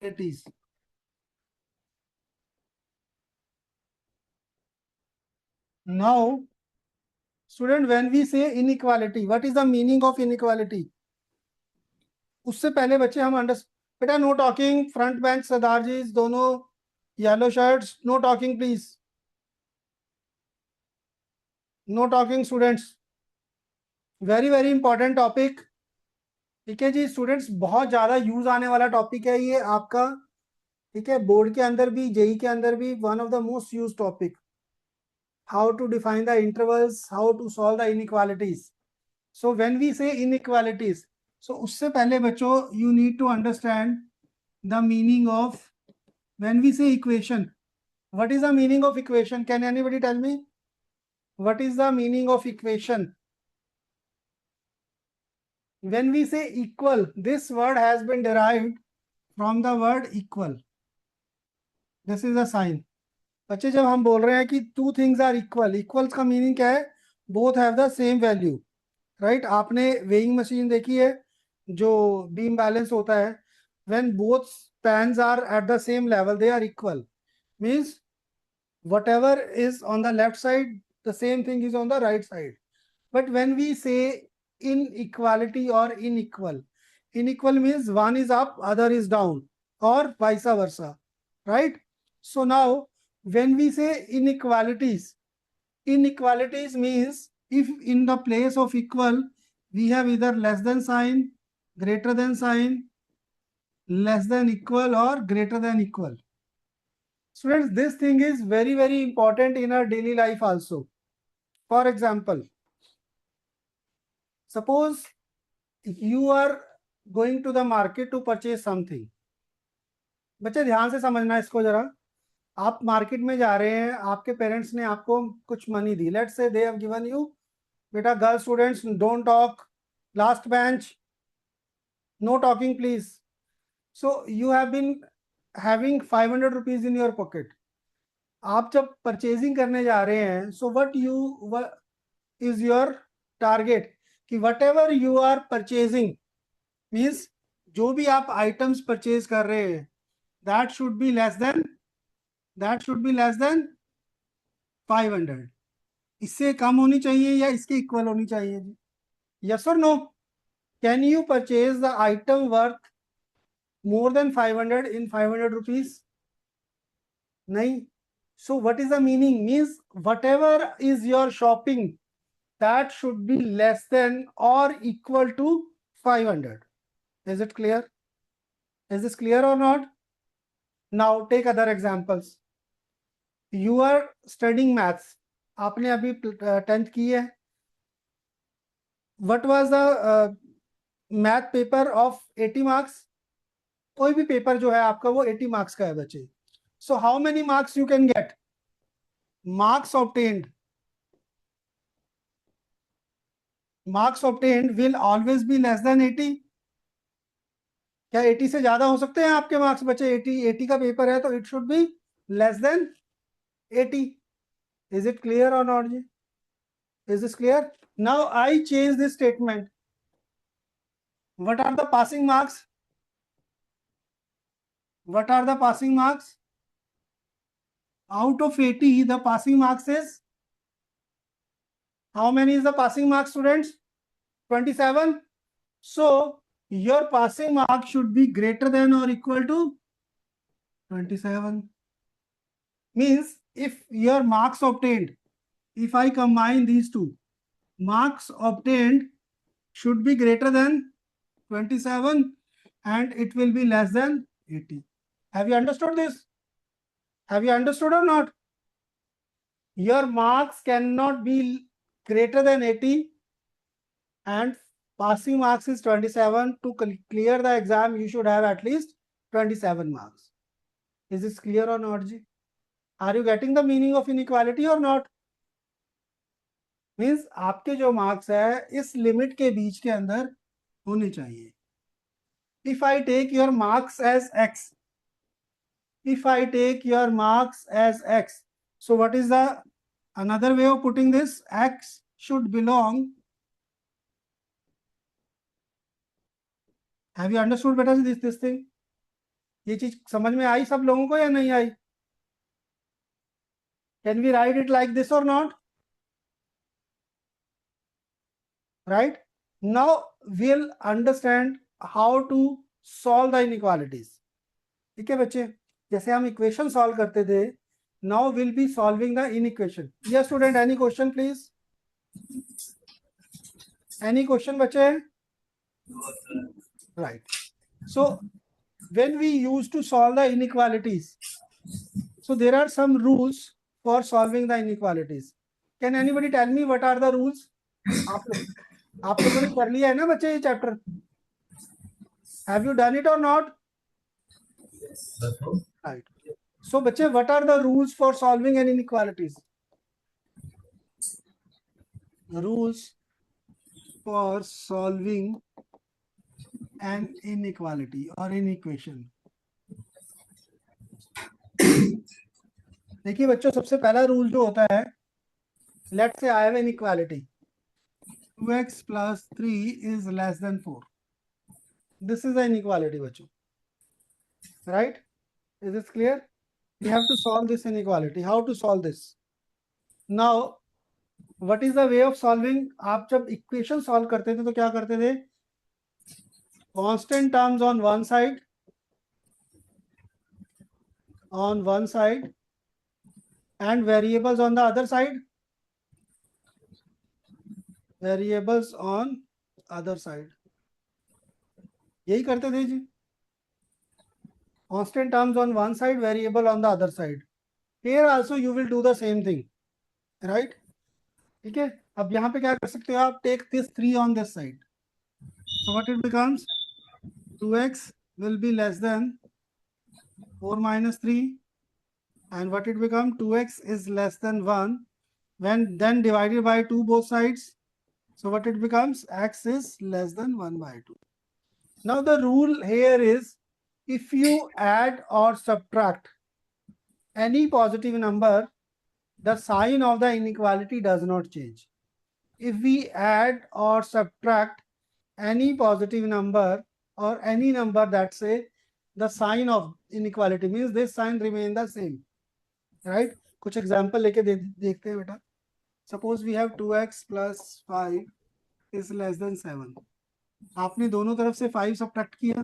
inequalities. Now, student, when we say inequality, what is the meaning of inequality? उससे पहले बच्चे हम बेटा नो टॉकिंग, फ्रंट बेंच सरदार जी दोनों yellow shirts, no talking please, no talking students, very very important topic. ठीक है जी students, बहुत ज्यादा यूज आने वाला टॉपिक है ये आपका। ठीक है, बोर्ड के अंदर भी, जेई के अंदर भी, one of the most use topic, how to define the intervals, how to solve the inequalities. So when we say inequalities, so उससे पहले बच्चों you need to understand the meaning of when we say equation. What is the meaning of equation? Can anybody tell me what is the meaning of equation? When we say equal, this word has been derived from the word equal. This is a sign. बच्चे जब हम बोल रहे हैं कि two things are equal, equals का meaning क्या है? Both have the same value, right? आपने वेइंग मशीन देखी है जो बीम बैलेंस होता है, when both spans are at the same level they are equal, means whatever is on the left side, the same thing is on the right side. But when we say inequality or unequal, unequal means one is up, other is down, or vice versa, right? So now when we say inequalities, inequalities means if in the place of equal we have either less than sign, greater than sign, less than equal, or greater than equal. Students, this thing is very very important in our daily life also. For example, suppose you are going to the market to purchase something. बच्चे ध्यान से समझना इसको जरा। आप market में जा रहे हैं, आपके पेरेंट्स ने आपको कुछ मनी दी, let's say they have given you, बेटा girl students don't talk, last bench, no talking please. So you have been having 500 rupees in your pocket. आप जब परचेजिंग करने जा रहे हैं, so what is your target कि whatever you are purchasing means जो भी आप आइटम्स परचेज कर रहे हैं that should be less than 500। इससे कम होनी चाहिए या इसके इक्वल होनी चाहिए जी? यस और no? Can you purchase the item worth more than 500 in 500 rupees? नहीं। So what is the meaning? Means whatever is your shopping, that should be less than or equal to 500. Is it clear? Is this clear or not? Now take other examples. You are studying maths. आपने अभी 10th की है. What was the math paper of 80 marks? कोई भी paper जो है आपका वो 80 marks का है बच्चे. So how many marks you can get? Marks obtained will always be less than 80. क्या 80 से ज्यादा हो सकते हैं आपके मार्क्स बच्चे? 80 का पेपर है तो it should be less than 80. Is it clear or not जी? Is this clear? Now I change this statement. What are the passing marks? What are the passing marks? Out of 80, the passing marks is how many is the passing marks, students? 27. So your passing mark should be greater than or equal to 27. Means if your marks obtained, if I combine these two, marks obtained should be greater than 27 and it will be less than 80. Have you understood this? Have you understood or not? Your marks cannot be greater than 80 and passing marks is 27. To clear the exam, you should have at least 27 marks. Is this clear or not, ji? Are you getting the meaning of inequality or not? Means आपके जो marks है इस limit के बीच के अंदर होने चाहिए. If I take your marks as X, so what is the another way of putting this? X should belong. Have you understood better this thing? ये चीज समझ में आई सब लोगों को या नहीं आई? Can we write it like this or not? Right, now we'll understand how to solve the inequalities. ठीक है बच्चे, जैसे हम इक्वेशन सॉल्व करते थे, now will be solving the inequation. Yes student, any question please? Any question बच्चे? Right, so when we used to solve the inequalities, so there are some rules for solving the inequalities. Can anybody tell me what are the rules? आप लोगों ने कर लिया है ना बच्चे ये chapter? Have you done it or not? Right. So बच्चे, what are the rules for solving an inequalities? The rules for solving an inequality or an equation. देखिए बच्चों, सबसे पहला रूल जो होता है, let's say I have an equality 2x plus 3 is less than 4. This is an inequality बच्चों, right? Is this clear? We have to solve this inequality. How to solve this? Now, what is the way of solving? आप जब equation solve करते थे तो क्या करते थे? Constant terms on one side, and variables on the other side. Variables on other side. यही करते थे जी. Constant terms on one side, variable on the other side. Here also you will do the same thing, right? ठीक है, अब यहाँ पे क्या कर सकते हो आप? Take this 3 on this side. So what it becomes? 2x will be less than 4 minus 3, and what it becomes? 2x is less than 1 when then divided by 2 both sides. So what it becomes? X is less than 1 by 2. Now the rule here is, if you add or subtract any positive number, the sign of the inequality does not change. If we add or subtract any positive number or any number that say, the sign of inequality means this sign remain the same, right? कुछ example लेके देखते हैं बेटा. Suppose we have 2x plus 5 is less than 7. आपने दोनों तरफ से 5 subtract किया,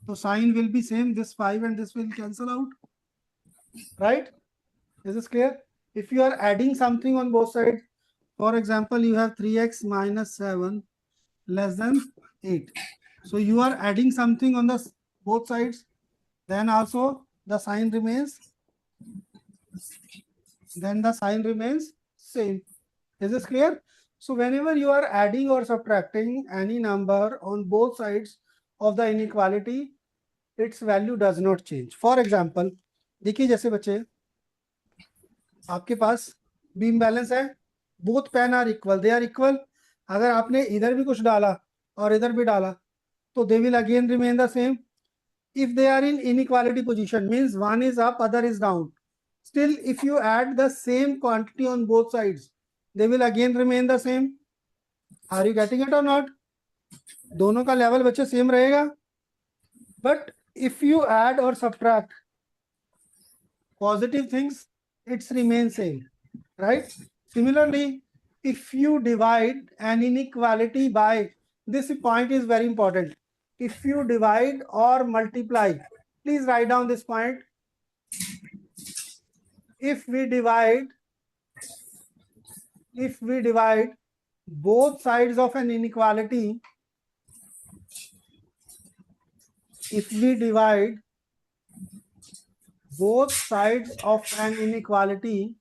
तो sign will be same. This 5 and this will cancel out, right? Is this clear? If you are adding something on both sides, for example, you have 3x minus 7 less than 8. So you are adding something on the both sides, then also the sign remains, same. Is this clear? So whenever you are adding or subtracting any number on both sides of the inequality, its value does not change. For example, देखिए जैसे बच्चे, आपके पास beam balance है, both pan are equal, they are equal. अगर आपने इधर भी कुछ डाला और इधर भी डाला, तो they will again remain the same. If they are in inequality position, means one is up, other is down. Still, if you add the same quantity on both sides, they will again remain the same. Are you getting it or not? दोनों का level बच्चे same रहेगा. But if you add or subtract positive things, it's remain same, right? Similarly, if you divide an inequality by, this point is very important. If you divide or multiply, please write down this point. If we divide both sides of an inequality, if we divide both sides of an inequality,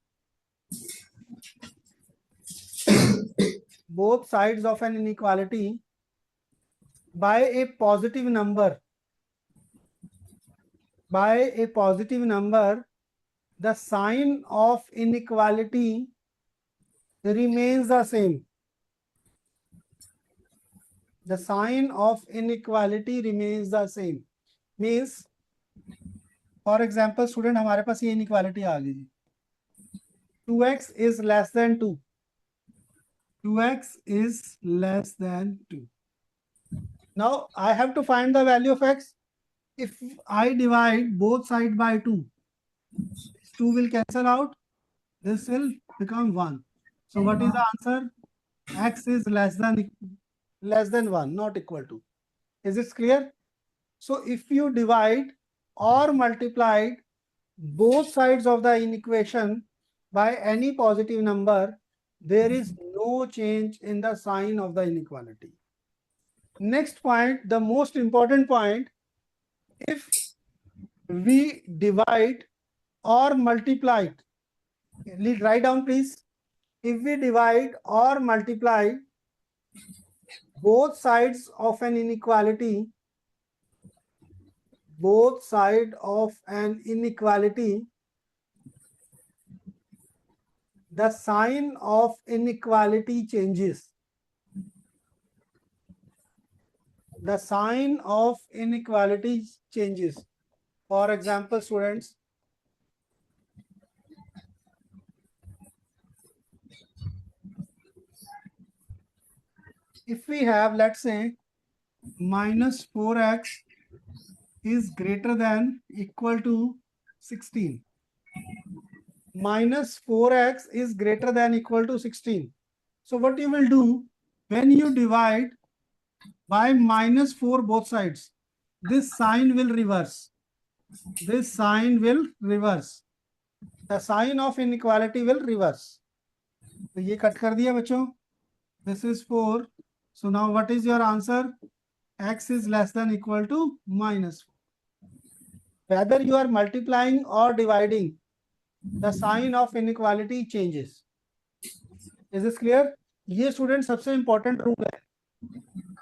by a positive number, the sign of inequality remains the same. The sign of inequality remains the same. Means, for example, student, हमारे पास ये inequality आ गई जी. 2x is less than 2. 2x is less than 2. Now I have to find the value of x. if I divide both sides by 2, 2 will cancel out. This will become 1. So what is the answer? X is less than 1, not equal to. Is it clear? So if you divide or multiply both sides of the inequation by any positive number, there is no change in the sign of the inequality. Next point, the most important point, if we divide or multiply, write down please. If we divide or multiply both sides of an inequality, the sign of inequality changes. The sign of inequality changes. For example, students, if we have, let's say, minus 4x is greater than equal to 16. Minus 4x is greater than equal to 16. So what you will do, when you divide by minus 4 both sides, this sign will reverse. This sign will reverse. The sign of inequality will reverse. तो ये cut कर दिया बच्चों. This is 4. So now what is your answer? X is less than equal to minus 4. Whether you are multiplying or dividing, the sign of inequality changes. Is this clear? ये student सबसे important rule है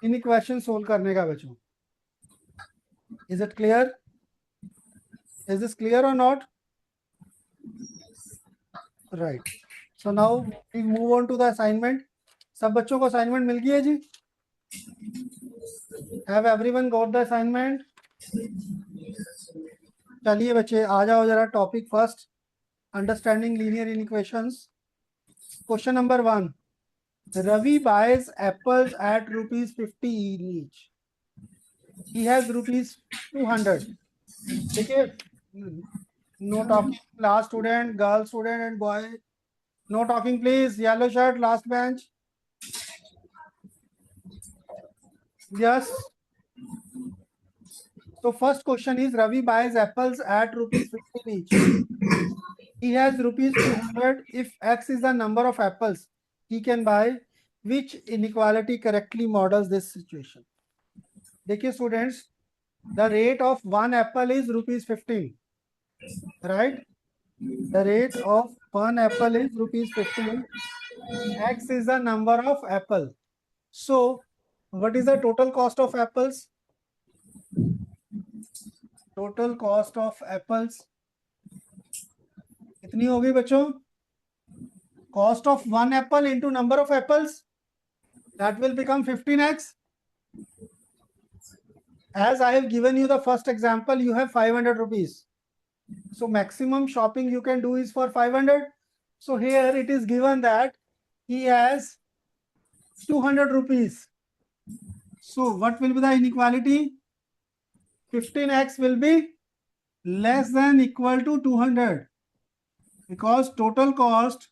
in equation solve करने का बच्चों. Is it clear? Is this clear or not? Right. So now we move on to the assignment. सब बच्चों को assignment मिल गई है जी? Have everyone got the assignment? चलिए बच्चे आ जाओ जरा topic first, understanding linear inequations. Question number 1. Ravi buys apples at rupees 50 each. He has rupees 200. देखिए, no talking, last student, girl student and boy. No talking please. Yellow shirt, last bench. Yes. So first question is Ravi buys apples at rupees 50 each. He has rupees 200. If X is the number of apples he can buy, which inequality correctly models this situation? देखिए students, the rate of one apple is rupees 15, right? The rate of one apple is rupees 15. X is the number of apple. So what is the total cost of apples? Total cost of apples कितनी होगी बच्चों? Cost of one apple into number of apples, that will become 15x. As I have given you the first example, you have 500 rupees. So maximum shopping you can do is for 500. So here it is given that he has 200 rupees. So what will be the inequality? 15x will be less than equal to 200 because total cost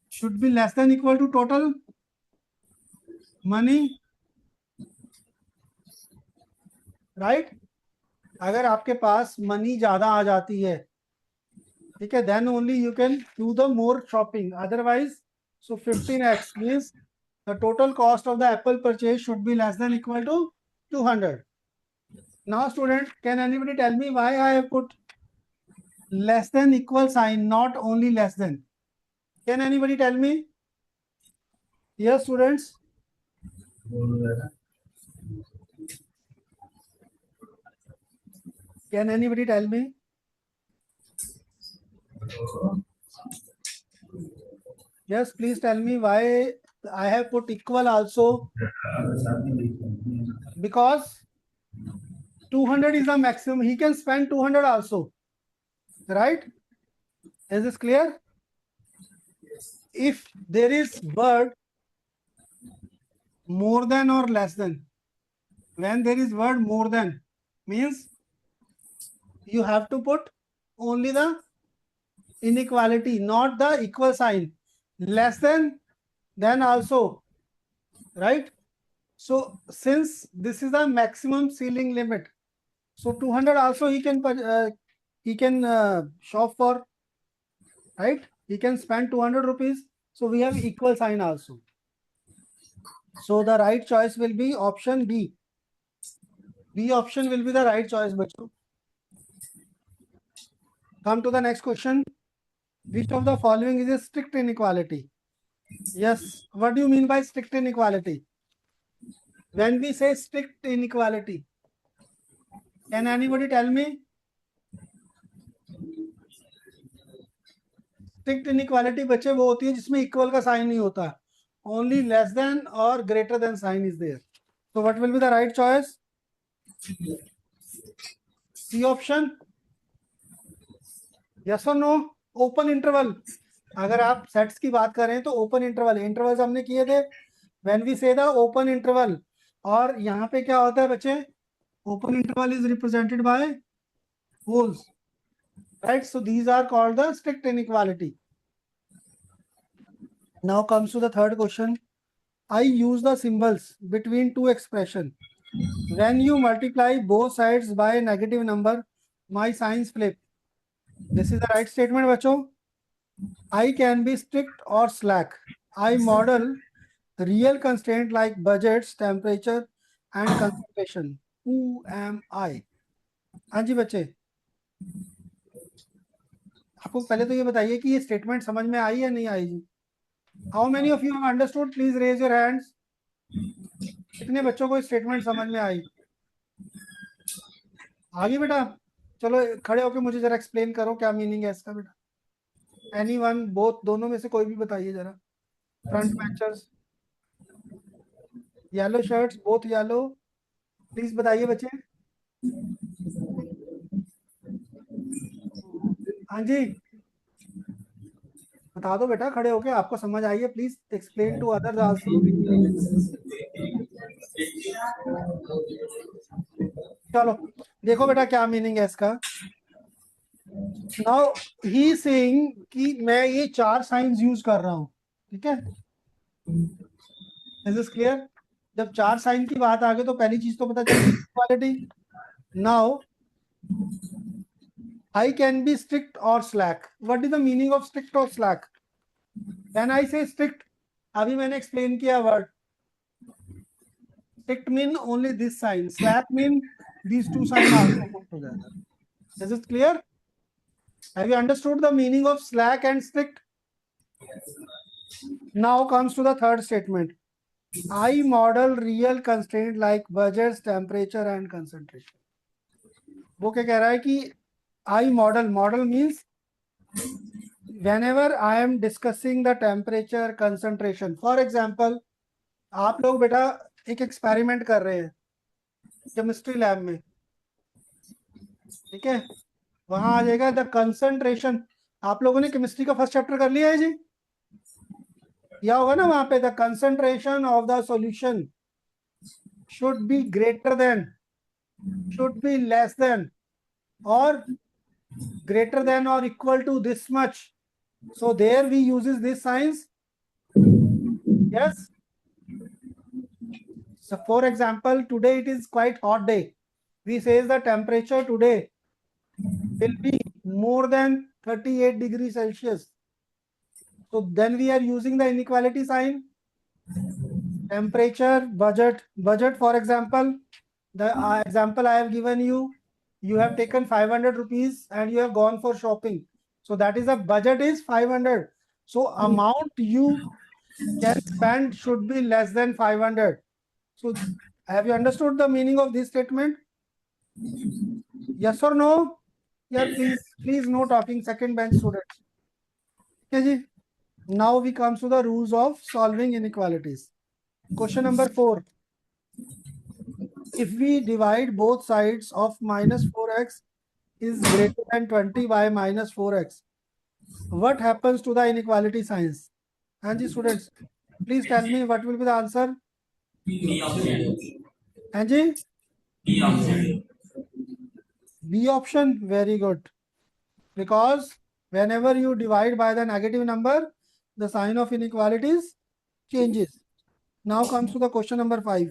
should be less than equal to total money, right? अगर आपके पास money ज्यादा आ जाती है, ठीक है, then only you can do the more shopping. Otherwise, so 15x means the total cost of the apple purchase should be less than equal to 200. Now student, can anybody tell me why I have put less than equal sign, not only less than? Can anybody tell me? Yes students? Can anybody tell me? Yes, please tell me why I have put equal also. Because 200 is the maximum. He can spend 200 also, right? Is this clear? If there is word more than or less than, when there is word more than, means you have to put only the inequality, not the equal sign. Less than, then also, right? So since this is the maximum ceiling limit, so 200 also he can shop for, right? He can spend 200 rupees. So we have equal sign also. So the right choice will be option B. B option will be the right choice, bachcho. Come to the next question. Which of the following is a strict inequality? Yes. What do you mean by strict inequality? When we say strict inequality, can anybody tell me? Strict inequality बच्चे वो होती है जिसमें equal का sign नहीं होता. Only less than or greater than sign is there. So what will be the right choice? C option. Yes or no? Open interval. अगर आप सेट्स की बात करें तो ओपन इंटरवल, इंटरवल्स हमने किए थे when we say the open interval. और यहाँ पे क्या होता है बच्चे? Open interval is represented by holes, right? So these are called the strict inequality. Now comes to the third question. I use the symbols between two expression. When you multiply both sides by a negative number, my signs flip. This is the right statement, बच्चों. I can be strict or slack. I model real constraint like budgets, temperature, and concentration. Who am I? हाँ जी बच्चे, आपको पहले तो ये बताइए कि ये स्टेटमेंट समझ में आई या नहीं आई जी? How many of you have understood? Please raise your hands. कितने बच्चों को स्टेटमेंट समझ में आई? आगे बेटा, चलो खड़े होकर मुझे जरा एक्सप्लेन करो क्या मीनिंग है इसका बेटा. एनीवन, बोथ, दोनों में से कोई भी बताइए जरा. Front benchers, yellow shirts, both yellow, please बताइए बच्चे. हाँ जी, बता दो बेटा खड़े होके, आपको समझ आई है. Please explain to others also. चलो देखो बेटा क्या मीनिंग है इसका. नाउ ही सेइंग कि मैं ये 4 साइंस यूज कर रहा हूं, ठीक है? Is this clear? जब 4 साइन की बात आ गई तो पहली चीज तो पता चली equality. Now I can be strict or slack. What is the meaning of strict or slack? When I say strict, अभी मैंने explain किया word. Strict mean only this sign. Slack mean these two signs also put together. Is it clear? Have you understood the meaning of slack and strict? Now comes to the third statement. I model real constraint like budgets, temperature and concentration. वो क्या कह रहा है कि I model means whenever I am discussing the temperature, concentration. For example, आप लोग बेटा एक एक्सपेरिमेंट कर रहे हैं केमिस्ट्री लैब में, ठीक है? वहां आ जाएगा द कंसंट्रेशन. आप लोगों ने केमिस्ट्री का फर्स्ट चैप्टर कर लिया है जी? या होगा ना वहां पे, the concentration of the solution should be greater than, should be less then, और greater than or equal to this much. So there we uses this signs. Yes. So for example, today it is quite hot day. We says the temperature today will be more than 38 degrees Celsius. So then we are using the inequality sign. Temperature, budget for example, the example I have given you. You have taken 500 rupees and you have gone for shopping. So that is a budget is 500. So amount you can spend should be less than 500. So have you understood the meaning of this statement? Yes or no? Yeah, please no talking, second bench students. Okay ji. Now we come to the rules of solving inequalities. Question number 4. If we divide both sides of minus 4x is greater than 20 by minus 4x, what happens to the inequality signs? And the students, please tell me what will be the answer. Anji? B option, very good. Because whenever you divide by the negative number, the sign of inequalities changes. Now comes to the question number 5.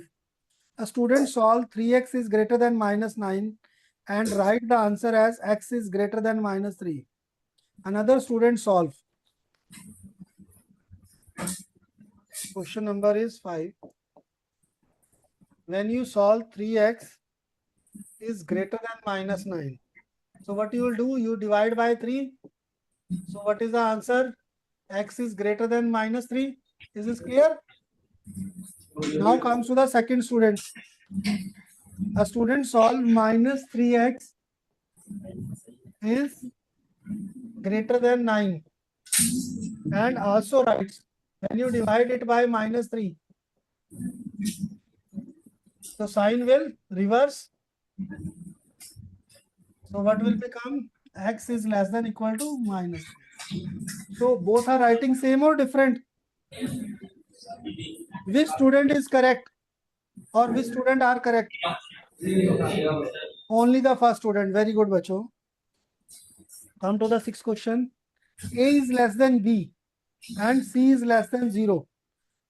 A student solve 3x is greater than -9 and write the answer as x is greater than -3. Another student solve. Question number is 5. When you solve 3x is greater than -9. So what you will do, you divide by 3. So what is the answer? X is greater than -3. Is this clear? Now comes to the second student. A student solve -3x is greater than 9 and also writes when you divide it by -3, the sign will reverse. So what will become? X is less than equal to -3. So both are writing same or different? Which student is correct or which student are correct? Only the first student. Very good, bacho. Come to the sixth question. A is less than B and C is less than 0.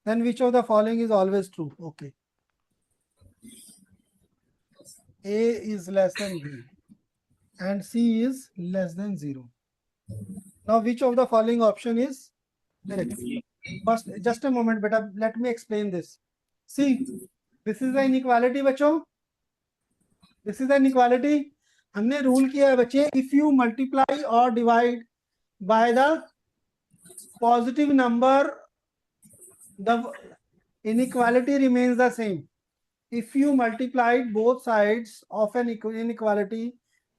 Then which of the following is always true? Okay. A is less than B and C is less than 0. Now which of the following option is correct? First, just a moment, beta. Let me explain this. See, this is the inequality, बच्चों. This is the inequality. हमने rule किया है बच्चे. If you multiply or divide by the positive number, the inequality remains the same. If you multiplied both sides of an inequality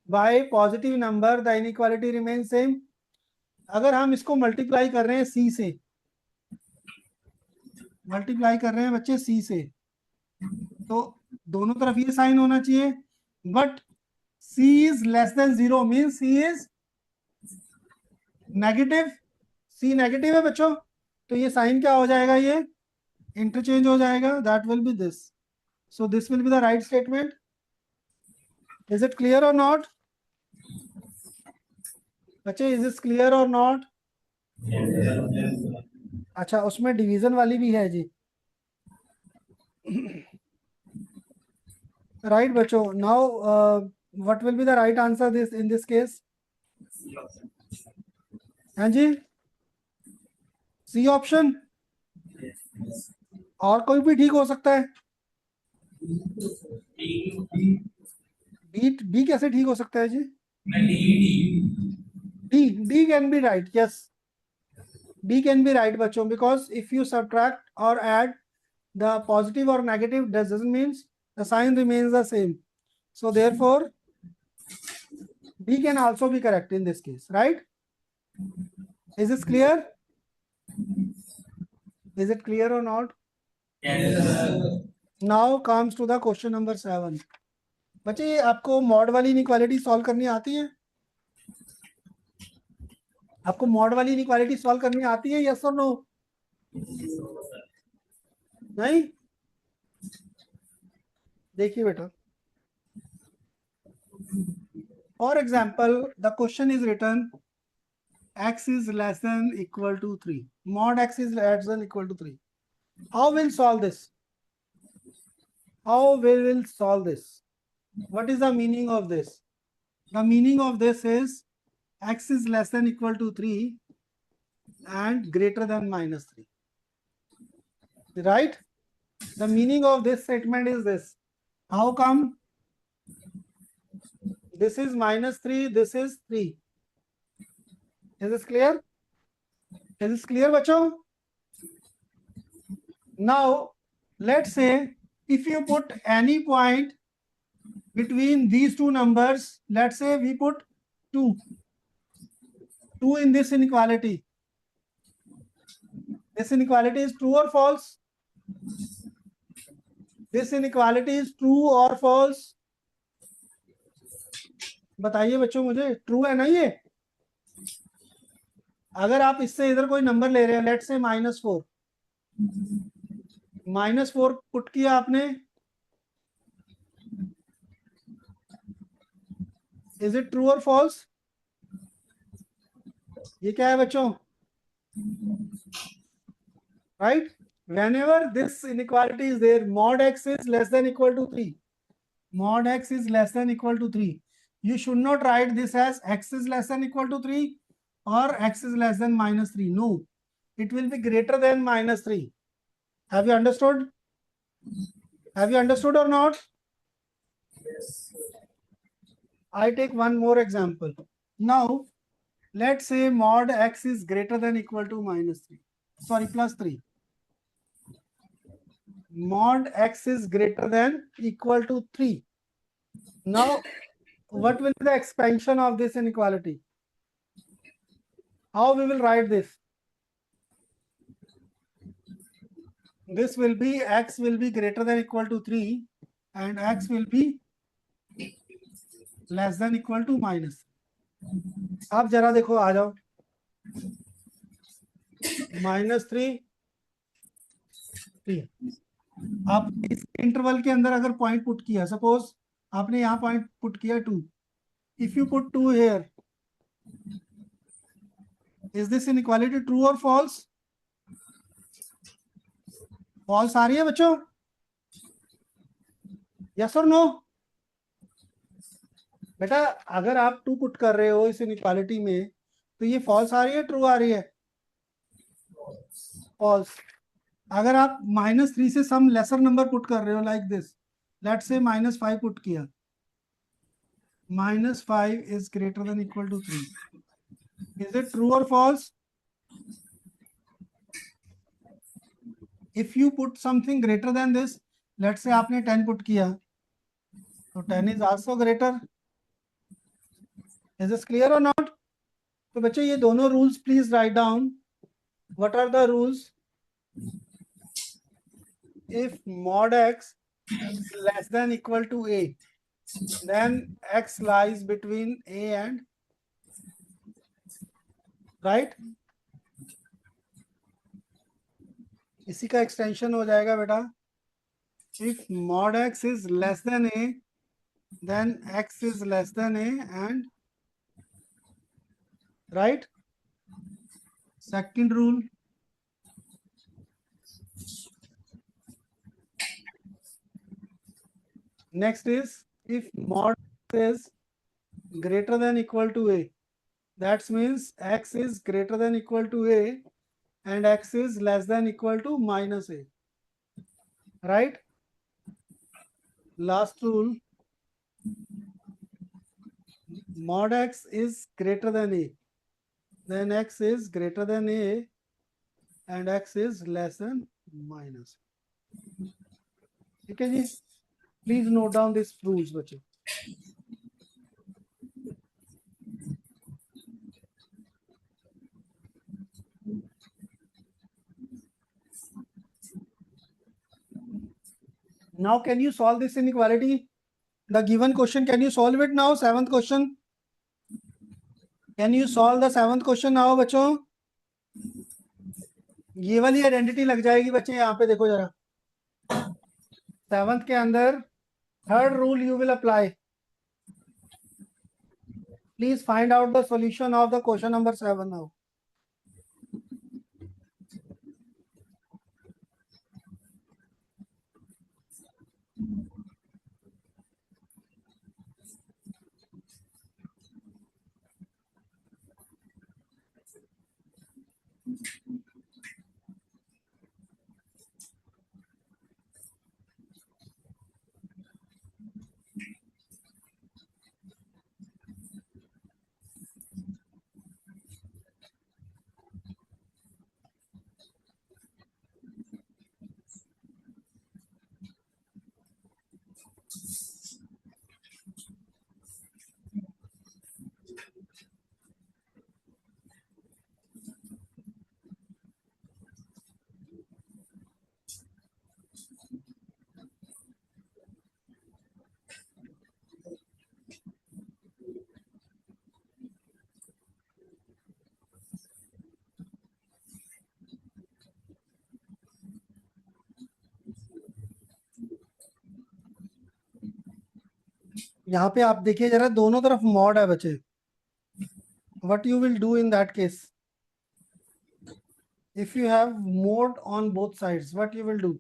by positive number, the inequality remains same. अगर हम इसको multiply कर रहे हैं C से, multiply कर रहे हैं बच्चे C से, तो दोनों तरफ ये साइन होना चाहिए. But C is less than 0 means C is negative. C negative है बच्चों, तो ये साइन क्या हो जाएगा? ये इंटरचेंज हो जाएगा. That will be this. So this will be the right statement. Is it clear or not बच्चे? Is it clear or not? अच्छा, उसमें डिवीजन वाली भी है जी. राइट बच्चों. Now what will be the right answer this in this case? हाँ जी, C option. और कोई भी ठीक हो सकता है. बी कैसे ठीक हो सकता है जी? D can be right. Yes, B can be right, बच्चों, because if you subtract or add the positive or negative, that doesn't mean the sign remains the same. So therefore, B can also be correct in this case, right? Is this clear? Is it clear or not? Yes. Now comes to the question number 7. बच्चे, आपको mod वाली inequality solve करनी आती है? आपको mod वाली inequality solve करनी आती है? यस और नो? नहीं. देखिए बेटा, for example the question is written x is less than equal to 3. Mod x is less than equal to 3. How will solve this? How will solve this? What is the meaning of this? The meaning of this is x is less than equal to 3 and greater than -3. Right? The meaning of this statement is this. How come? This is -3, this is 3. Is this clear? Is this clear, bachcho? Now, let's say if you put any point between these two numbers, let's say we put 2 in this inequality. This inequality is true or false? This inequality is true or false? बताइए बच्चों मुझे. True है ना ये? अगर आप इससे इधर कोई नंबर ले रहे हो, लेट्स से -4, -4 पुट किया आपने, इज इट ट्रू और फॉल्स? ये क्या है बच्चों? Right, whenever this inequality is there, mod x is less than equal to 3, mod x is less than equal to 3, you should not write this as x is less than equal to 3 or x is less than minus 3. No, it will be greater than minus 3. Have you understood? Have you understood or not? Yes. I take one more example. Now, let's say mod x is greater than equal to minus 3. Sorry, plus 3. Mod x is greater than equal to 3. Now, what will be the expansion of this inequality? How we will write this? This will be x will be greater than equal to 3 and x will be less than equal to minus. आप जरा देखो, आ जाओ, -3 3. आप इस interval के अंदर अगर point put किया, सपोज आपने यहाँ पॉइंट पुट किया 2, if you put 2 here, is this inequality true or false? False आ रही है बच्चों? Yes or no? बेटा अगर आप 2 पुट कर रहे हो इस इनइक्वालिटी में, तो ये फॉल्स आ रही है, ट्रू आ रही है? फॉल्स. अगर आप -3 से सम लेसर नंबर पुट कर रहे हो, like this, let's say -5 put किया, -5 is greater than equal to 3, is it true or false? If you put something greater than this, let's say आपने 10 पुट किया, तो 10 is also greater. Is this clear or not? तो बच्चे ये दोनों rules please write down. What are the rules? If mod x is less than equal to a, then x lies between a and, right? इसी का extension हो जाएगा बेटा. If mod x is less than a, then x is less than a and, right? Second rule. Next is, if mod is greater than equal to a, that means x is greater than equal to a and x is less than equal to minus a, right? Last rule, mod x is greater than a, then x is greater than a and x is less than minus. ठीक है जी, please note down this rules बच्चे. Now can you solve this inequality? The given question, can you solve it now? 7th question. Can you solve the 7th question now बच्चों? ये वाली identity लग जाएगी बच्चे. यहाँ पे देखो जरा, 7th के अंदर third rule you will apply. Please find out the solution of the question number 7 now. यहाँ पे आप देखिए जरा, दोनों तरफ मॉड है बच्चे. What you will do in that case? If you have mode on both sides, what you will do?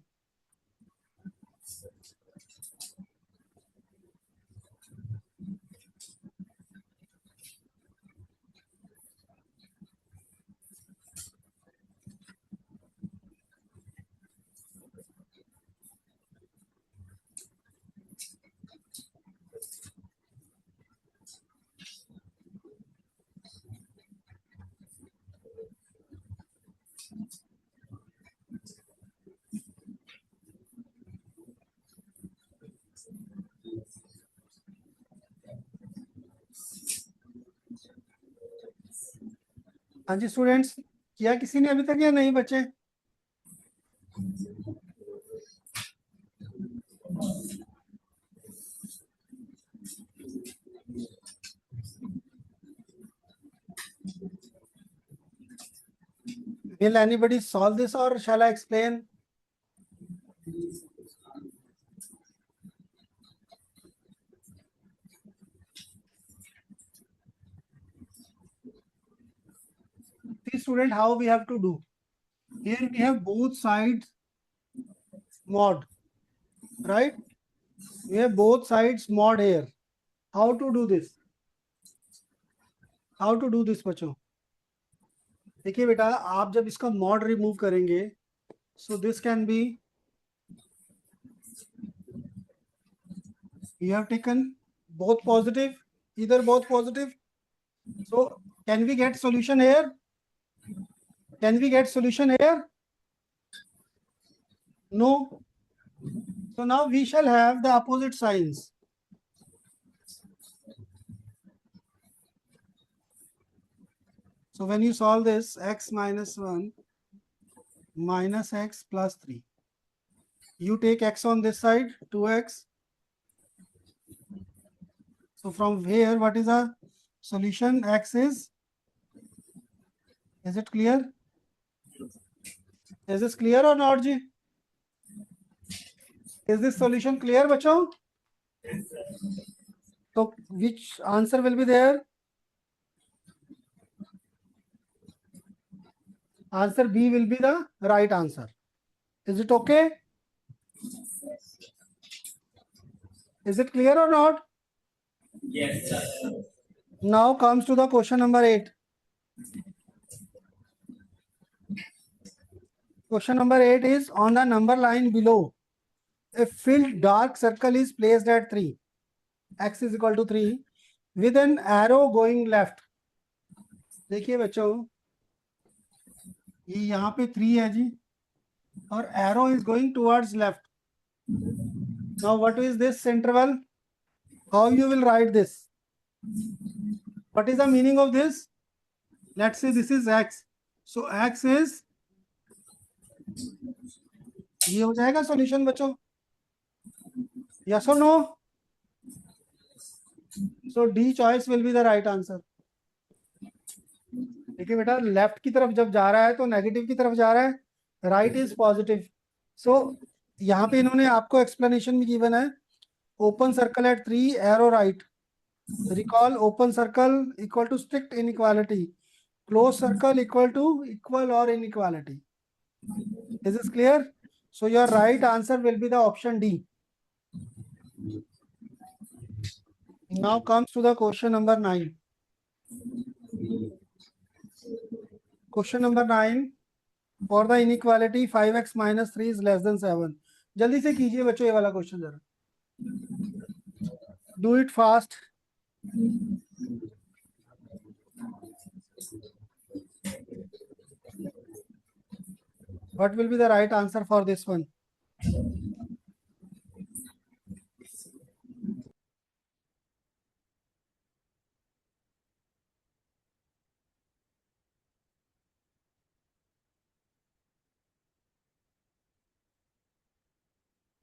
हाँ जी स्टूडेंट्स, किया किसी ने अभी तक या नहीं बच्चे? Will anybody solve this or shall I explain? See student, how we have to do. Here we have both sides mod, right? We have both sides mod here. How to do this? How to do this बच्चों? देखिए बेटा, आप जब इसका mod remove करेंगे, so this can be, you have taken both positive, either both positive. So can we get solution here? Can we get solution here? No. So now we shall have the opposite signs. So when you solve this, x minus 1 minus x plus 3, you take x on this side, 2x. So from here, what is our solution? X is it clear? Is this clear or not, Ji? Is this solution clear, bachcho? So which answer will be there? Answer B will be the right answer. Is it okay? Is it clear or not? Yes, sir. Now comes to the question number 8. Question number 8 is, on the number line below, a filled dark circle is placed at 3, x is equal to 3, with an arrow going left. देखिए बच्चों, ये यहाँ पे 3 है जी, और arrow is going towards left. Now what is this interval? How you will write this? What is the meaning of this? Let's say this is x. So x is, ये हो जाएगा solution बच्चों? Yes or no? So D choice will be the right answer. देखिए बेटा, left की तरफ जब जा रहा है तो नेगेटिव की तरफ जा रहा है, राइट इज पॉजिटिव. सो यहाँ पे इन्होंने आपको एक्सप्लेनेशन भी गिवन है. Open circle at 3, arrow right. Recall open circle equal to strict inequality, close circle equal to equal or inequality. Is this clear? So your right answer will be the option D. Now comes to the question number 9. Question number 9. For the inequality 5x minus 3 is less than 7. जल्दी से कीजिए बच्चों ये वाला question जरा. Do it fast. What will be the right answer for this one?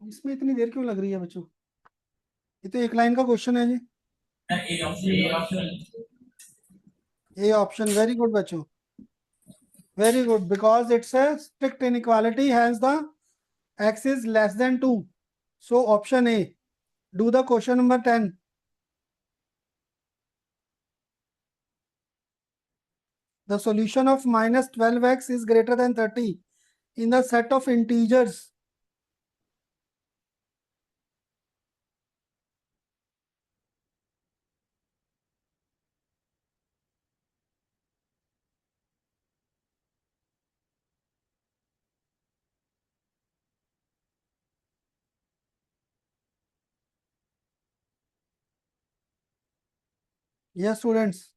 इसमें इतनी देर क्यों लग रही है बच्चों? ये तो एक लाइन का क्वेश्चन है जी. A option. वेरी गुड बच्चों, very good, because it's a strict inequality, hence the x is less than 2. So option A. Do the question number 10. The solution of minus 12x is greater than 30 in the set of integers. Yes, students.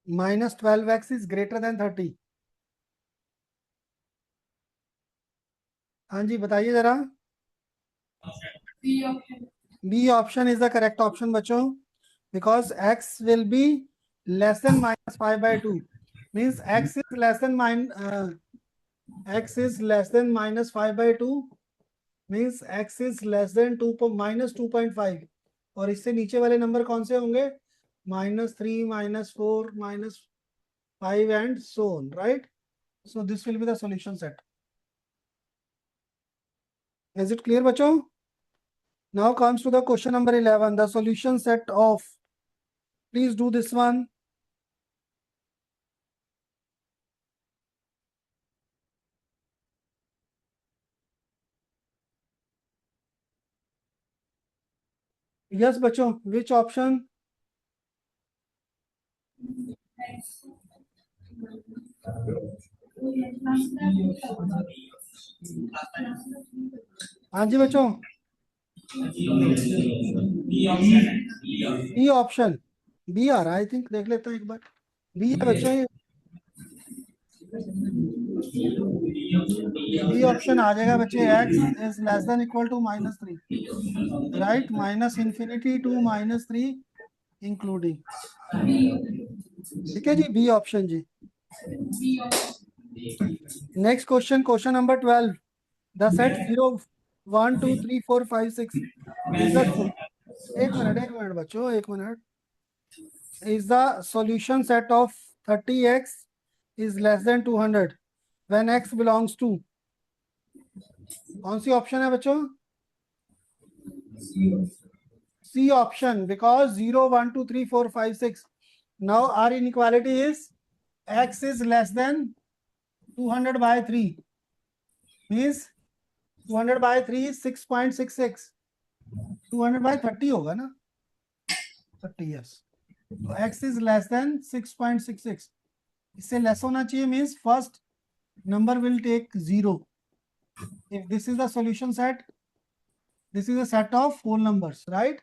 Minus 12x is greater than 30. हाँ जी बताइए जरा. B option is the correct option बच्चों, because x will be less than minus 5 by 2. Means x is less than minus 5 by 2. Means x is less than minus 2.5. और इससे नीचे वाले number कौन से होंगे? -3, -4, -5 and so on, right? So this will be the solution set. Is it clear बच्चों? Now comes to the question number 11, the solution set of. Please do this one. Yes बच्चों, which option? हाँ जी बच्चों. B option. B आ रहा है, I think देख लेते हैं एक बार. B है बच्चों ये. B option आ जाएगा बच्चे. X is less than equal to -3. Right? Minus infinity to -3 including. ठीक है जी, B option ji. Next question, question number 12. The set 0, 1, 2, 3, 4, 5, 6 is the. एक मिनट बच्चों, एक minute. Is the solution set of 30x is less than 200 when x belongs to. कौन C option है बच्चों? C option, because 0, 1, 2, 3, 4, 5, 6. Now our inequality is x is less than 200 by 3. Means 200 by 3 is 6.66. 200 by 30 होगा ना? 30, yes. So x is less than 6.66. इससे less होना चाहिए, means first number will take 0. If this is the solution set, this is a set of whole numbers, right?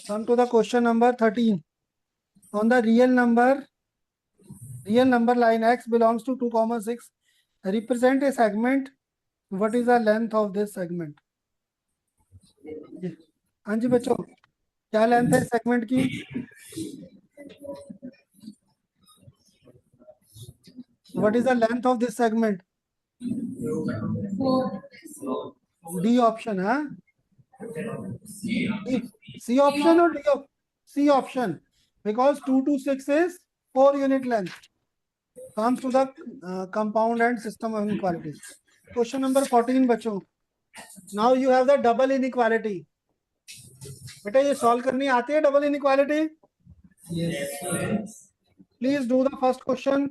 Come to the question number 13. On the real number line x belongs to 2, 6. Represent a segment. What is the length of this segment? हाँ जी बच्चों, क्या length है segment की? What is the length of this segment? D option, huh? C option or D option? C option, because 2 to 6 is 4 unit length. Comes to the compound and system of inequalities. Question number 14 बच्चों. Now you have the double inequality. बेटा ये solve करनी आती है double inequality? Yes. Please do the first question.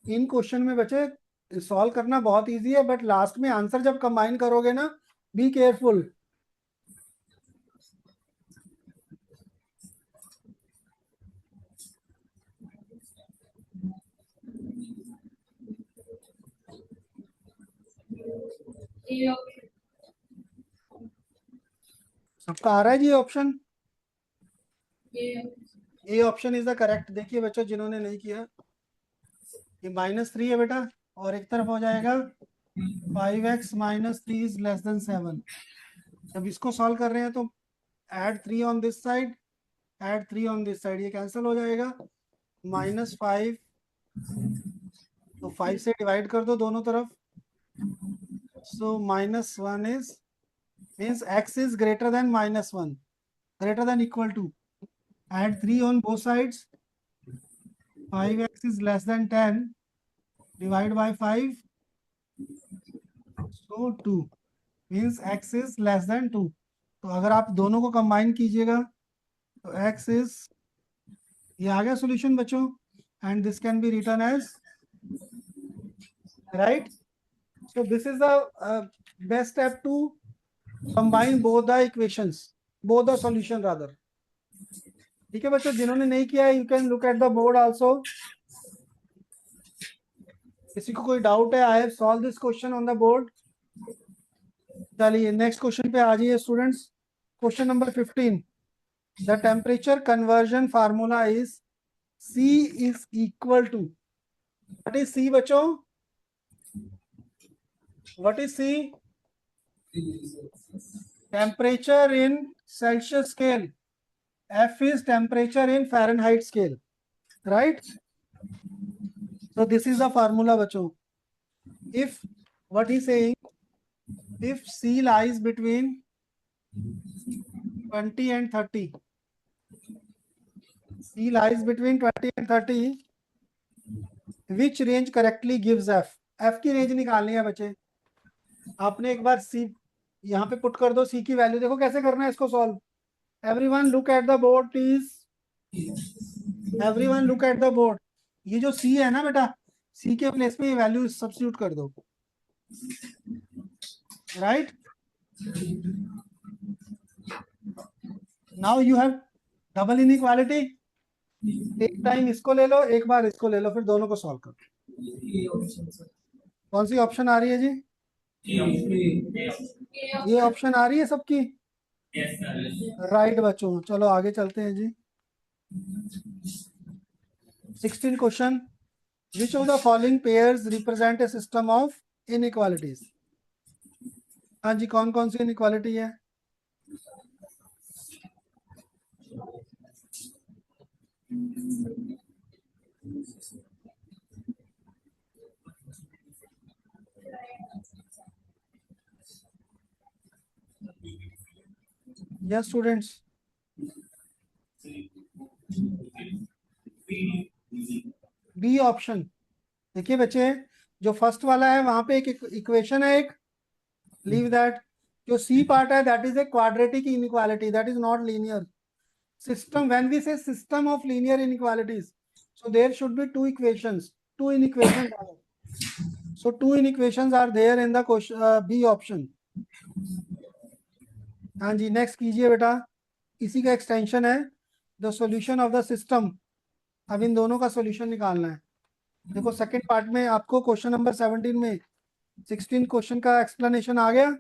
इन question में बच्चे solve करना बहुत इजी है, बट लास्ट में आंसर जब कंबाइन करोगे ना, बी केयरफुल. सबका आ रहा है जी option? A option is the correct. देखिए बच्चों, जिन्होंने नहीं किया, ये -3 है बेटा, और एक तरफ हो जाएगा 5x - 3 इज लेस देन 7. जब इसको सॉल्व कर रहे हैं तो add 3 on this side, add 3 on this side, ये कैंसिल हो जाएगा. -5, तो 5 से डिवाइड कर दो दोनों तरफ. So minus 1 is means x is greater than minus 1, greater than equal to. Add 3 on both sides. 5x is less than 10. Divide by 5. So 2 means x is less than 2. तो अगर आप दोनों को कंबाइन कीजिएगा तो x is, ये आ गया solution बच्चों, and this can be written as, right? So this is the best step to combine both the equations, both the solution rather. ठीक है बच्चों, जिन्होंने नहीं किया है, you can look at the board also. किसी को कोई डाउट है, I have solved this question on the board. चलिए नेक्स्ट क्वेश्चन पे आ जाइए students. Question number 15. The temperature conversion formula is C is equal to, what is C बच्चों? What is C? Temperature in Celsius scale. F is temperature in Fahrenheit scale, right? So this is the formula बच्चों. If what is saying, if C lies between 20 and 30, C lies between 20 and 30, which range correctly gives F? F की range निकालनी है बच्चे. आपने एक बार C यहाँ पे put कर दो, C की वैल्यू देखो कैसे करना है इसको solve. Everyone look at the board please. Everyone look at the board. ये जो C है ना बेटा, C के प्लेस पे ये वैल्यू सब्स्टिट्यूट कर दो, right? Now you have double inequality. एक टाइम इसको ले लो, एक बार इसको ले लो, फिर दोनों को सॉल्व करो. कौन सी ऑप्शन आ रही है जी? ये ऑप्शन आ रही है सबकी? राइट बच्चों, चलो आगे चलते हैं जी. 16 question. Which of the following pairs represent a system of inequalities? हाँ जी, कौन कौन सी इनइक्वालिटी है? Yes students. B option. देखिए बच्चे, जो फर्स्ट वाला है वहां पे एक इक्वेशन है, एक लीव दैट. जो सी पार्ट है that is a quadratic inequality, that is not linear. System, when we say system of linear inequalities, so there should be two equations, two inequations are there. So two inequations are there in the question, B option. हाँ जी, next कीजिए बेटा. इसी का extension है the solution of the system. अब इन दोनों का solution निकालना है. देखो सेकंड पार्ट में आपको क्वेश्चन नंबर 17 में 16 क्वेश्चन का एक्सप्लेनेशन आ गया.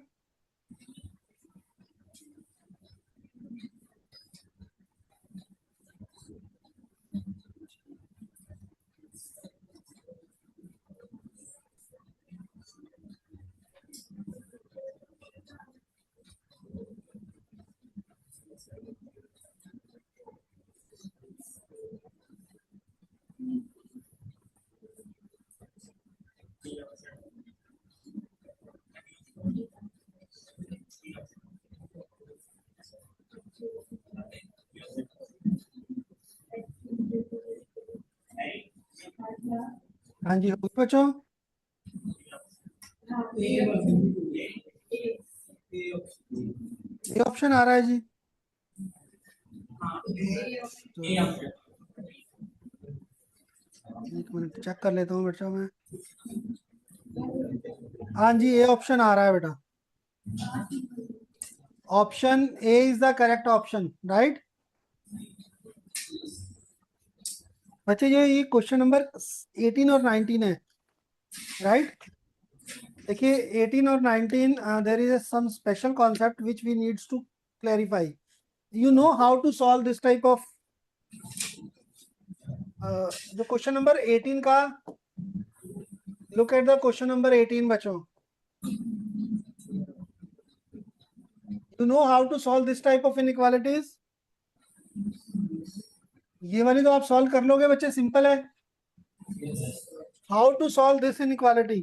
हाँ जी बच्चों, ये ऑप्शन आ रहा है जी. एक मिनट चेक कर लेता हूँ बच्चा मैं. हाँ जी, ये ऑप्शन आ रहा है बेटा. Option A is the correct option, right? बच्चे ये क्वेश्चन नंबर 18 और 19 है, राइट? देखिए 18 और 19, there is some special concept which we needs to clarify. You know how to solve this type of जो क्वेश्चन नंबर 18 का. Look at the question number 18 बच्चों. You know how to solve this type of inequalities. ये वाली तो आप solve कर लोगे बच्चे, सिंपल है. How to solve this inequality?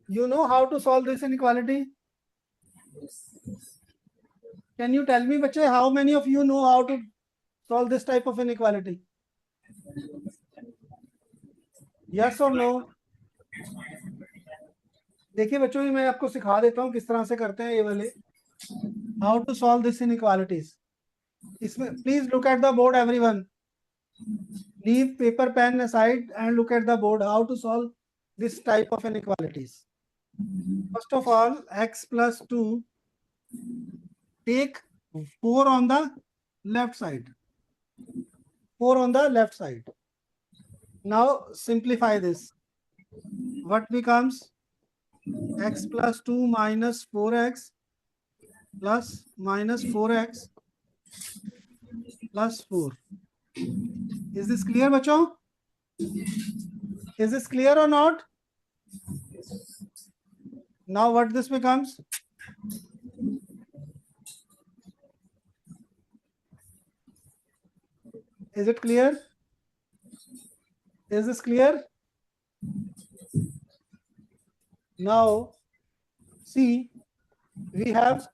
You know how to solve this inequality? Can you tell me, बच्चे, how many of you know how to solve this type of inequality? Yes or no? देखिए बच्चों, ये मैं आपको सिखा देता हूँ किस तरह से करते हैं ये वाले, how to solve this inequalities. इसमें please look at the board everyone. Leave paper pen aside and look at the board how to solve this type of inequalities. First of all, x plus 2, take 4 on the left side. 4 on the left side. Now simplify this. What becomes? X plus 2 minus 4x plus minus 4x plus 4. Is this clear, बच्चों? Is this clear or not? Now what this becomes? Is it clear? Is this clear? Now see, we have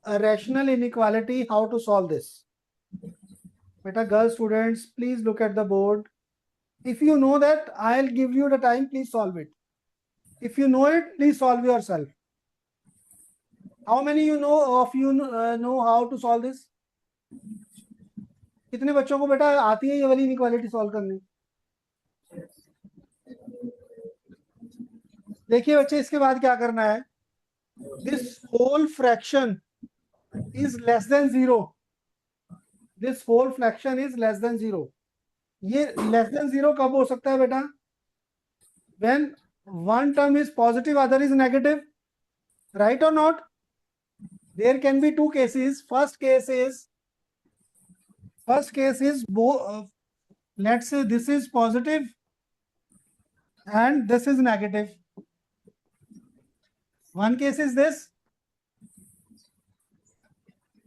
a rational inequality. How to solve this? Beta, girl students, please look at the board. If you know that, I'll give you the time, please solve it. If you know it, please solve yourself. How many of you know how to solve this? कितने बच्चों को बेटा आती है ये वाली inequality solve करनी? देखिए बच्चे, इसके बाद क्या करना है? This whole fraction is less than 0. This whole fraction is less than 0. ये लेस देन 0 कब हो सकता है बेटा? When one term is positive, other is negative, right or not? There can be two cases. First case is let's say this is positive and this is negative. One case is this.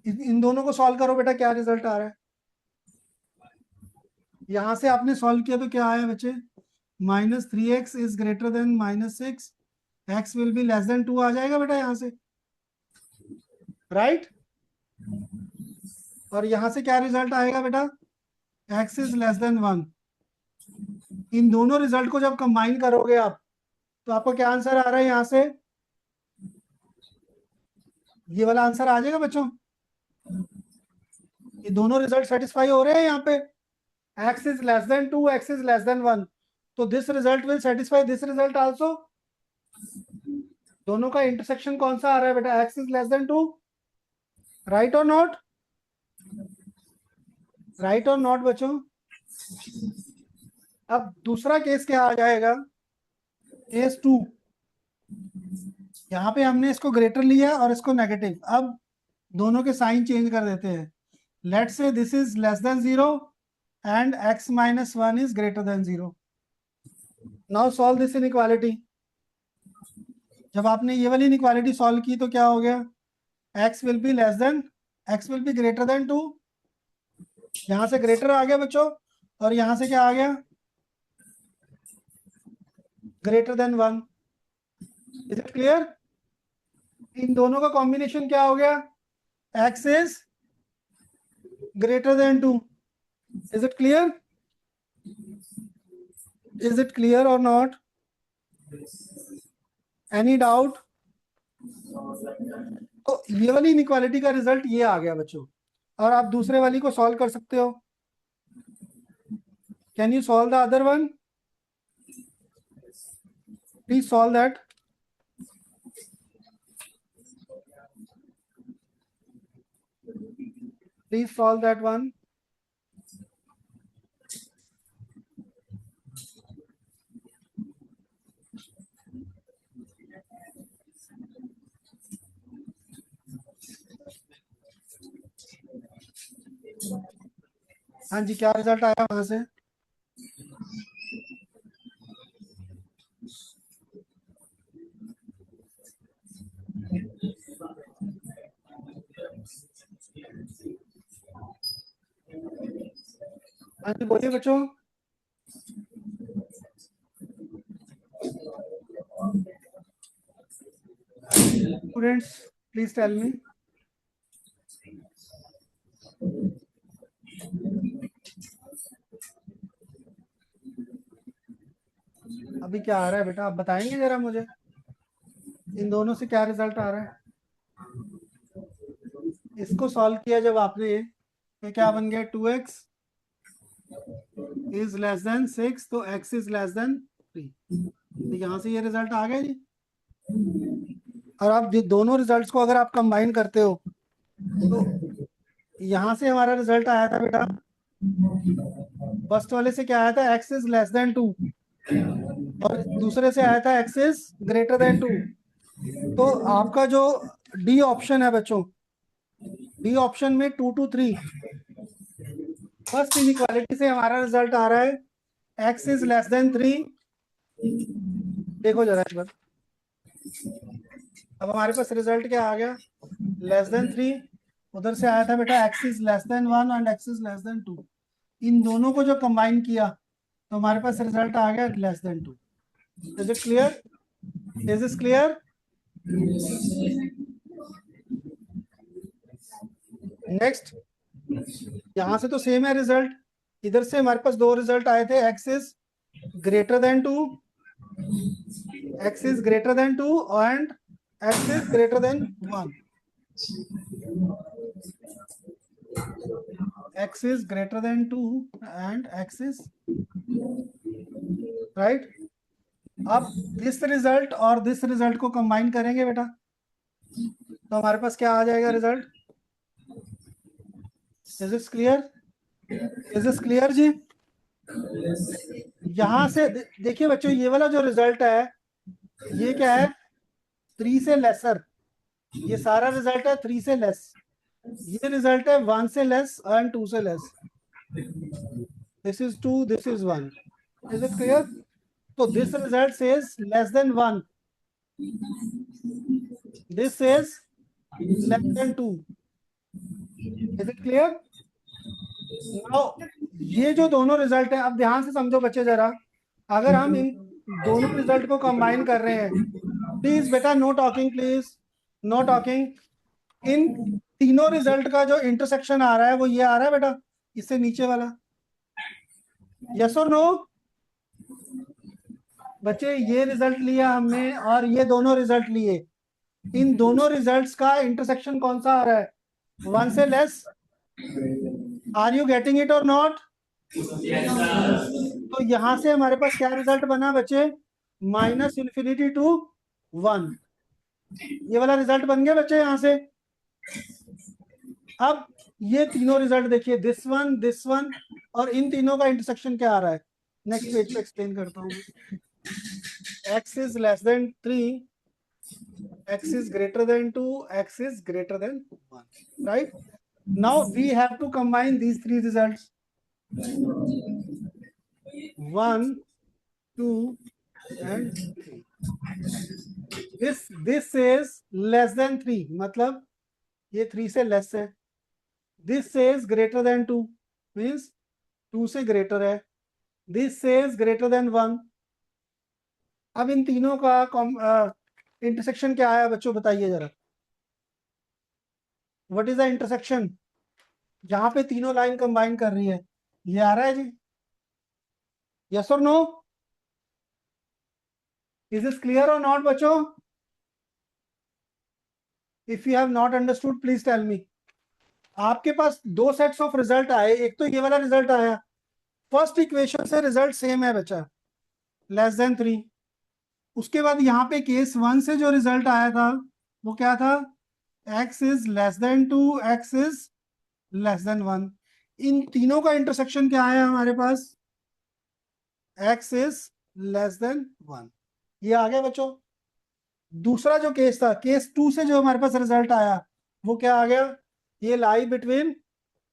इन दोनों को solve करो बेटा, क्या result आ रहा है? यहां से आपने सॉल्व किया तो क्या आया बच्चे? -3x is greater than -6, x will be less than 2 आ जाएगा बेटा यहां से, राइट? और यहां से क्या रिजल्ट आएगा बेटा? x is less than 1. इन दोनों रिजल्ट को जब कंबाइन करोगे आप, तो आपको क्या आंसर आ रहा है यहां से? ये वाला आंसर आ जाएगा बच्चों. ये दोनों रिजल्ट सेटिस्फाई हो रहे हैं यहाँ पे. x is less than 2, x is less than 1. तो this result will satisfy this result also. दोनों का इंटरसेक्शन कौन सा आ रहा है बेटा? x is less than 2, right or not? right or not बच्चों? अब दूसरा केस क्या आ जाएगा? केस 2. यहाँ पे हमने इसको ग्रेटर लिया और इसको नेगेटिव. अब दोनों के साइन चेंज कर देते हैं. Let's say this is less than 0 and x minus 1 is greater than 0. Now solve this inequality. जब आपने ये वाली inequality solve की तो क्या हो गया? x will be greater than 2. यहां से greater आ गया बच्चों, और यहां से क्या आ गया? greater than 1. Is it clear? इन दोनों का कॉम्बिनेशन क्या हो गया? x is greater than 2. Is it clear? Is it clear or not? Any doubt? तो ये वाली इनइक्वालिटी का रिजल्ट ये आ गया बच्चों, और आप दूसरे वाली को सॉल्व कर सकते हो. Can you solve the other one? Please solve that. Please solve that one. हाँ जी, क्या रिजल्ट आया वहां से? हाँ जी बोलिए बच्चों. Students, please tell me. अभी क्या आ रहा है बेटा, आप बताएंगे जरा मुझे, इन दोनों से क्या रिजल्ट आ रहा है? इसको सॉल्व किया जब आपने, ये क्या बन गया? 2x इज लेस देन 6, तो x इज लेस देन 3। तो यहाँ से ये रिजल्ट आ गया जी। और आप दोनों रिजल्ट्स को अगर आप कंबाइन करते हो तो यहाँ से हमारा रिजल्ट आया था बेटा, फर्स्ट वाले से क्या आया था? x इज लेस देन 2, और दूसरे से आया था x इज ग्रेटर देन 2। तो आपका जो डी ऑप्शन है बच्चों, डी ऑप्शन में 2 to 3, फर्स्ट इनइक्वालिटी से हमारा रिजल्ट आ रहा है x इज लेस देन 3। देखो जरा एक बार, अब हमारे पास रिजल्ट क्या आ गया? Less than 3। उधर से आया था बेटा x is less than 1 and x is less than 2। इन दोनों को जो कंबाइन किया तो हमारे पास रिजल्ट आ गया less than 2। Is it clear? Is this clear? Next, यहां से तो सेम है रिजल्ट, इधर से हमारे पास दो रिजल्ट आए थे, x is greater than 2, x is greater than 2 and x is greater than 1। x is greater than 2 and x is right। अब दिस रिजल्ट और दिस रिजल्ट को कंबाइन करेंगे बेटा, तो हमारे पास क्या आ जाएगा result? Is it clear? Is it clear जी? यहां से देखिए बच्चों, ये वाला जो रिजल्ट है ये क्या है? 3 से लेसर। ये सारा रिजल्ट है 3 से लेस, ये रिजल्ट है 1 से लेस एंड 2 से less. This is 2, this is 1। Is it clear? तो this result says less than 1, this says less than 2। Is it clear? Now ये जो दोनों रिजल्ट है, अब ध्यान से समझो बच्चे जरा, अगर हम इन दोनों रिजल्ट को कंबाइन कर रहे हैं, प्लीज बेटा no talking, please no talking. इन तीनों रिजल्ट का जो इंटरसेक्शन आ रहा है वो ये आ रहा है बेटा, इससे नीचे वाला। यस और नो? बच्चे ये रिजल्ट लिया हमने और ये दोनों रिजल्ट लिए, इन दोनों रिजल्ट्स का इंटरसेक्शन कौन सा आ रहा है? 1 से less. Are you getting it or not? तो यहां से हमारे पास क्या रिजल्ट बना बच्चे? -∞ to 1। ये वाला रिजल्ट बन गया बच्चे यहां से। अब ये तीनों रिजल्ट देखिए, दिस वन और इन तीनों का इंटरसेक्शन क्या आ रहा है? नेक्स्ट पेज पे एक्सप्लेन करता हूँ। x is less than 3, x is greater than 2, x is greater than 1, right? Now we have to combine these three results, 1, 2 and 3. This says less than 3, मतलब ये 3 से लेस है। This says greater than 2, means 2 से greater है। This says greater than 1। अब इन तीनों का intersection क्या आया बच्चों, बताइए जरा। व्हाट इज द इंटरसेक्शन जहां पे तीनों लाइन कंबाइन कर रही है? ये आ रहा है जी। यस और no? Is this clear or not बच्चों? If you have not understood please tell me. आपके पास दो सेट्स ऑफ रिजल्ट आए, एक तो ये वाला रिजल्ट आया, फर्स्ट इक्वेशन से रिजल्ट सेम है बच्चा, लेस देन 3। उसके बाद यहाँ पे केस 1 से जो रिजल्ट आया था वो क्या था? x is less than 2, x is less than 1। इन तीनों का इंटरसेक्शन क्या आया हमारे पास? x is less than 1। ये आ गया बच्चों। दूसरा जो केस था, केस 2 से जो हमारे पास रिजल्ट आया वो क्या आ गया? ये lie between,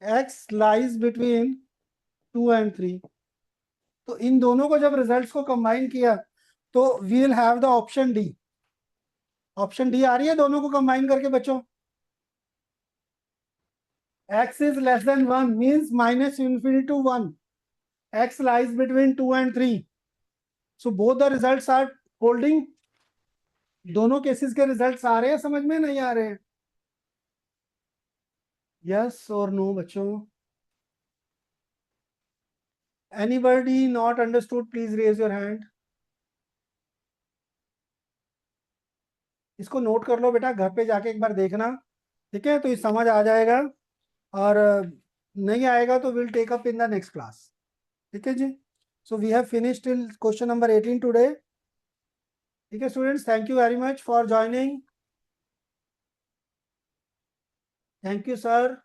x lies between 2 and 3। तो इन दोनों को जब रिजल्ट्स को कंबाइन किया तो we will have the option D. Option D आ रही है दोनों को कंबाइन करके बच्चों। x is less than 1 means -∞ to 1, x lies between 2 and 3, so both the results are holding, दोनों केसेस के रिजल्ट्स आ रहे हैं समझ में, नहीं आ रहे हैं? यस और नो बच्चों? Anybody not understood please raise your hand. इसको नोट कर लो बेटा, घर पे जाके एक बार देखना, ठीक है? तो ये समझ आ जाएगा, और नहीं आएगा तो will take up in the next class, ठीक है जी? So we have finished till question number 18 today, ठीक है students? Thank you very much for joining. Thank you sir.